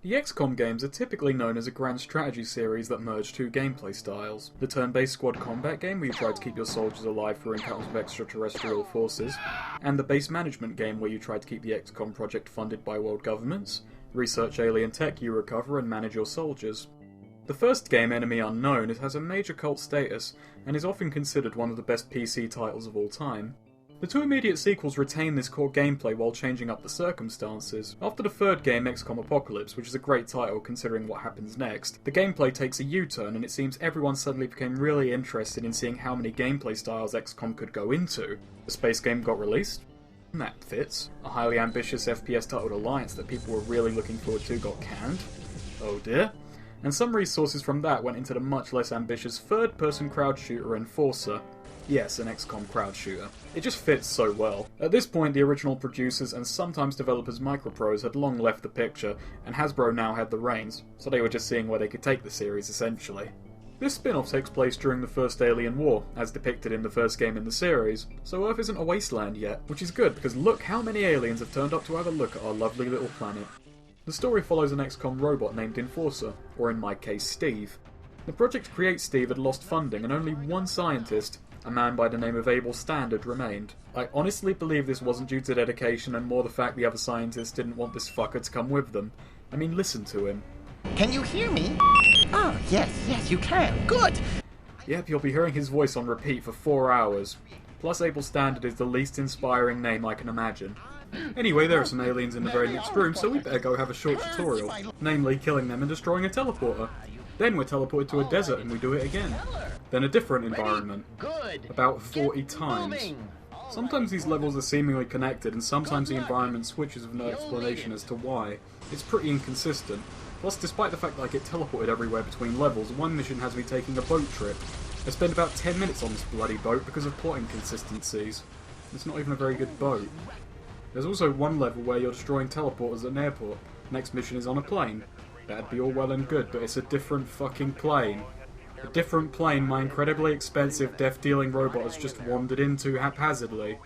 The XCOM games are typically known as a grand strategy series that merge two gameplay styles. The turn-based squad combat game where you try to keep your soldiers alive through encounters with extraterrestrial forces, and the base management game where you try to keep the XCOM project funded by world governments, research alien tech you recover and manage your soldiers. The first game, Enemy Unknown, has a major cult status and is often considered one of the best PC titles of all time. The two immediate sequels retain this core gameplay while changing up the circumstances. After the third game, XCOM Apocalypse, which is a great title considering what happens next, the gameplay takes a U-turn and it seems everyone suddenly became really interested in seeing how many gameplay styles XCOM could go into. The space game got released. That fits. A highly ambitious FPS titled Alliance that people were really looking forward to got canned. Oh dear. And some resources from that went into the much less ambitious third-person crowd shooter Enforcer. Yes, an XCOM crowd shooter. It just fits so well. At this point, the original producers and sometimes developers Microprose had long left the picture, and Hasbro now had the reins, so they were just seeing where they could take the series essentially. This spin-off takes place during the first Alien War, as depicted in the first game in the series, so Earth isn't a wasteland yet, which is good because look how many aliens have turned up to have a look at our lovely little planet. The story follows an XCOM robot named Enforcer, or in my case Steve. The project to create Steve had lost funding and only one scientist, a man by the name of Abel Standard, remained. I honestly believe this wasn't due to dedication and more the fact the other scientists didn't want this fucker to come with them. I mean, listen to him. Can you hear me? Oh, yes, you can. Good! Yep, you'll be hearing his voice on repeat for 4 hours. Plus, Abel Standard is the least inspiring name I can imagine. Anyway, there are some aliens in the very next room, so we better go have a short tutorial. Namely, killing them and destroying a teleporter. Then we're teleported to a desert and we do it again. Then a different environment. About 40 times. Sometimes these levels are seemingly connected and sometimes the environment switches with no explanation as to why. It's pretty inconsistent. Plus, despite the fact that I get teleported everywhere between levels, one mission has me taking a boat trip. I spend about 10 minutes on this bloody boat because of plot inconsistencies. It's not even a very good boat. There's also one level where you're destroying teleporters at an airport. Next mission is on a plane. That'd be all well and good, but it's a different fucking plane. A different plane my incredibly expensive death-dealing robot has just wandered into haphazardly.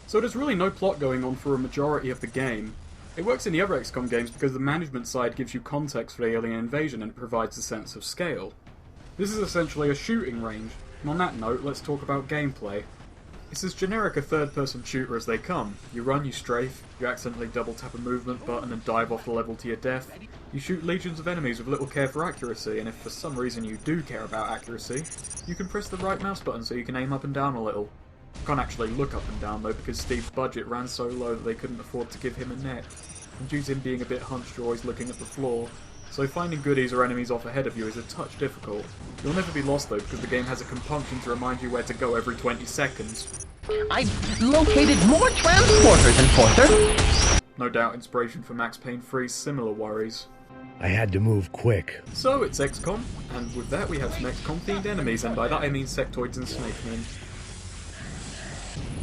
So there's really no plot going on for a majority of the game. It works in the other XCOM games because the management side gives you context for the alien invasion and provides a sense of scale. This is essentially a shooting range, and on that note, let's talk about gameplay. It's as generic a third-person shooter as they come. You run, you strafe, you accidentally double-tap a movement button and dive off the level to your death. You shoot legions of enemies with little care for accuracy, and if for some reason you do care about accuracy, you can press the right mouse button so you can aim up and down a little. You can't actually look up and down though because Steve's budget ran so low that they couldn't afford to give him a net. And due to him being a bit hunched, you're always looking at the floor. So finding goodies or enemies off ahead of you is a touch difficult. You'll never be lost though because the game has a compunction to remind you where to go every 20 seconds. I've located more transporters, Enforcer! No doubt inspiration for Max Payne 3's similar worries. I had to move quick. So it's XCOM, and with that we have some XCOM themed enemies, and by that I mean sectoids and snakemen.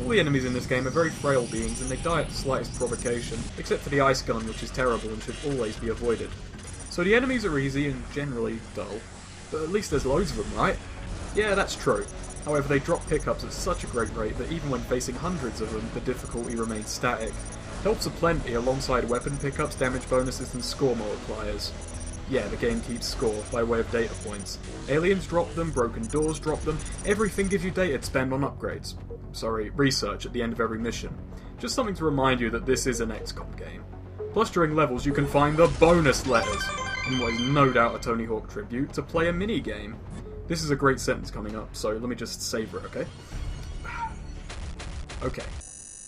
All the enemies in this game are very frail beings and they die at the slightest provocation, except for the ice gun which is terrible and should always be avoided. So the enemies are easy and generally dull, but at least there's loads of them, right? Yeah, that's true. However, they drop pickups at such a great rate that even when facing hundreds of them, the difficulty remains static. Helps aplenty alongside weapon pickups, damage bonuses and score multipliers. Yeah, the game keeps score by way of data points. Aliens drop them, broken doors drop them, everything gives you data to spend on upgrades. Sorry, research at the end of every mission. Just something to remind you that this is an XCOM game. Plus during levels you can find the bonus letters, in what is no doubt a Tony Hawk tribute, to play a minigame. This is a great sentence coming up, so let me just savour it, okay? Okay.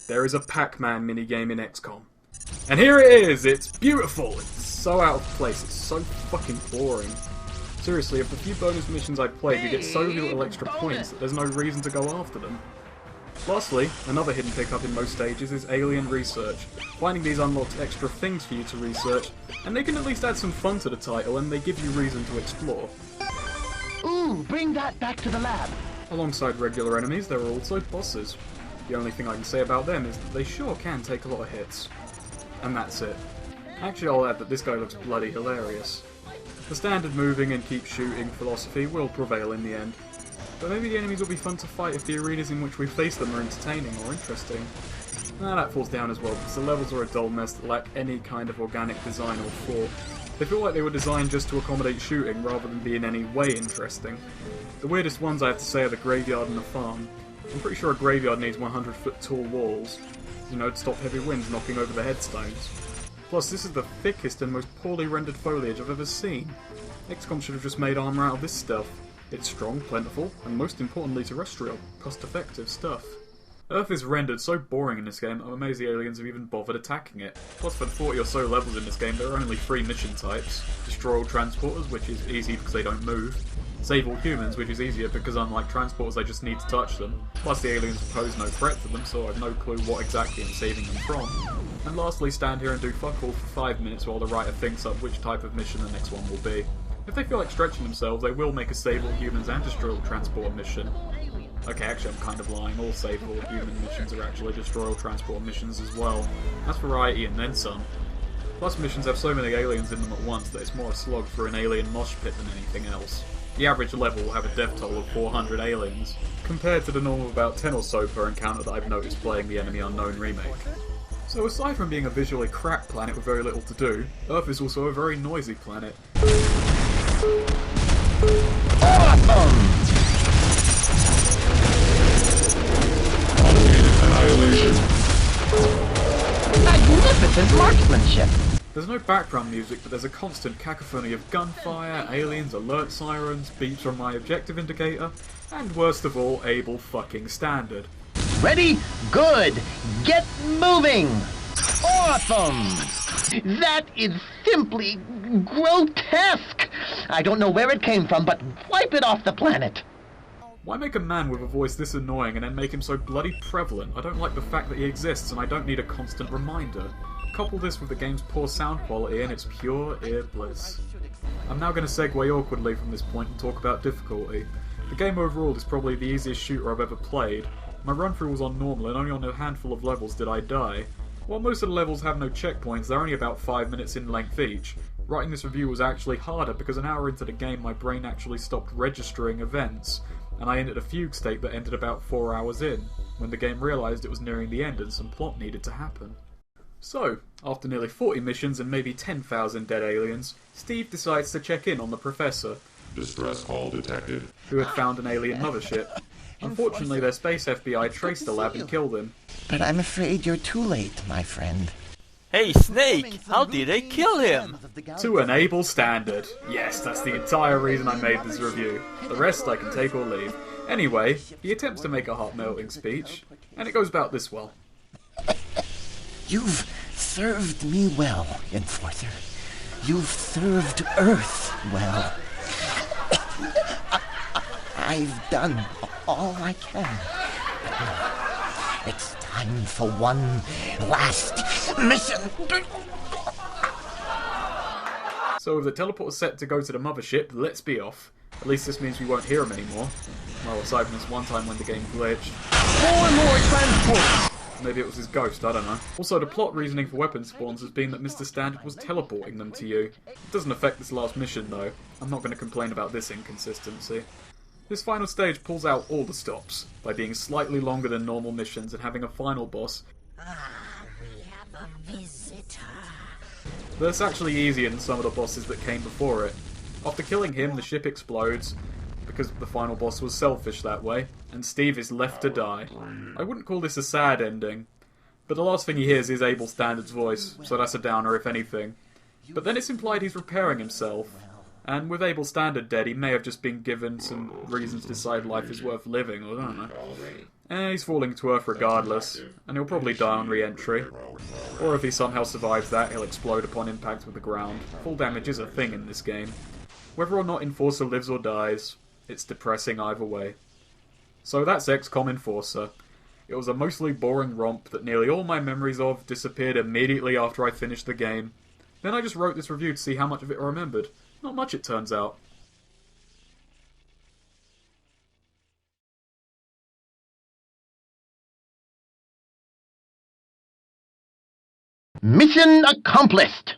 There is a Pac-Man minigame in XCOM. And here it is! It's beautiful! It's so out of place, it's so fucking boring. Seriously, of the few bonus missions I played, you get so little extra points that there's no reason to go after them. Lastly, another hidden pickup in most stages is alien research. Finding these unlocks extra things for you to research, and they can at least add some fun to the title and they give you reason to explore. Ooh, bring that back to the lab. Alongside regular enemies, there are also bosses. The only thing I can say about them is that they sure can take a lot of hits. And that's it. Actually, I'll add that this guy looks bloody hilarious. The standard moving and keep shooting philosophy will prevail in the end. But maybe the enemies will be fun to fight if the arenas in which we face them are entertaining or interesting. That falls down as well, because the levels are a dull mess that lack any kind of organic design or thought. They feel like they were designed just to accommodate shooting, rather than be in any way interesting. The weirdest ones I have to say are the graveyard and the farm. I'm pretty sure a graveyard needs 100-foot tall walls, you know, to stop heavy winds knocking over the headstones. Plus, this is the thickest and most poorly rendered foliage I've ever seen. XCOM should have just made armor out of this stuff. It's strong, plentiful, and most importantly terrestrial, cost-effective stuff. Earth is rendered so boring in this game, I'm amazed the aliens have even bothered attacking it. Plus, for the 40 or so levels in this game, there are only 3 mission types. Destroy all transporters, which is easy because they don't move. Save all humans, which is easier because unlike transporters, I just need to touch them. Plus, the aliens pose no threat to them, so I've no clue what exactly I'm saving them from. And lastly, stand here and do fuck all for 5 minutes while the writer thinks up which type of mission the next one will be. If they feel like stretching themselves, they will make a save all humans and destroy all transporter mission. Okay, actually I'm kind of lying, all save all human missions are actually destroy all transporter missions as well. That's variety and then some. Plus missions have so many aliens in them at once that it's more a slog for an alien mosh pit than anything else. The average level will have a death toll of 400 aliens, compared to the normal about 10 or so per encounter that I've noticed playing the Enemy Unknown remake. So aside from being a visually crap planet with very little to do, Earth is also a very noisy planet. Awesome! Magnificent marksmanship! There's no background music, but there's a constant cacophony of gunfire, aliens, alert sirens, beeps from my objective indicator, and worst of all, Able fucking Standard. Ready? Good! Get moving! Awesome! That is simply grotesque! I don't know where it came from, but wipe it off the planet! Why make a man with a voice this annoying and then make him so bloody prevalent? I don't like the fact that he exists and I don't need a constant reminder. Couple this with the game's poor sound quality and it's pure ear bliss. I'm now going to segue awkwardly from this point and talk about difficulty. The game overall is probably the easiest shooter I've ever played. My run-through was on normal and only on a handful of levels did I die. While most of the levels have no checkpoints, they're only about 5 minutes in length each. Writing this review was actually harder because an hour into the game my brain actually stopped registering events, and I entered a fugue state that ended about 4 hours in, when the game realised it was nearing the end and some plot needed to happen. So, after nearly 40 missions and maybe 10,000 dead aliens, Steve decides to check in on the Professor. Distress call detected. Who had found an alien mothership. Unfortunately, their space FBI traced the lab and killed him. But I'm afraid you're too late, my friend. Hey Snake, how did they kill him? To an Able Standard. Yes, that's the entire reason I made this review. The rest I can take or leave. Anyway, he attempts to make a heart-melting speech, and it goes about this well. You've served me well, Enforcer. You've served Earth well. I've done all I can. It's time for one last mission. So with the teleporter set to go to the mothership, let's be off. At least this means we won't hear him anymore. Well, aside from this one time when the game glitched. 4 more transports! Maybe it was his ghost, I don't know. Also, the plot reasoning for weapon spawns has been that Mr. Standard was teleporting them to you. It doesn't affect this last mission though. I'm not going to complain about this inconsistency. This final stage pulls out all the stops, by being slightly longer than normal missions and having a final boss. We have a visitor. That's actually easier than some of the bosses that came before it. After killing him, the ship explodes, because the final boss was selfish that way, and Steve is left to die. I wouldn't call this a sad ending, but the last thing he hears is Able Standard's voice, so that's a downer if anything. But then it's implied he's repairing himself, and with Able Standard dead, he may have just been given some reasons to decide life is worth living, or I don't know. He's falling to Earth regardless, and he'll probably die on re-entry. Or if he somehow survives that, he'll explode upon impact with the ground. Full damage is a thing in this game. Whether or not Enforcer lives or dies, it's depressing either way. So that's XCOM Enforcer. It was a mostly boring romp that nearly all my memories of disappeared immediately after I finished the game. Then I just wrote this review to see how much of it I remembered. Not much, it turns out. Mission accomplished!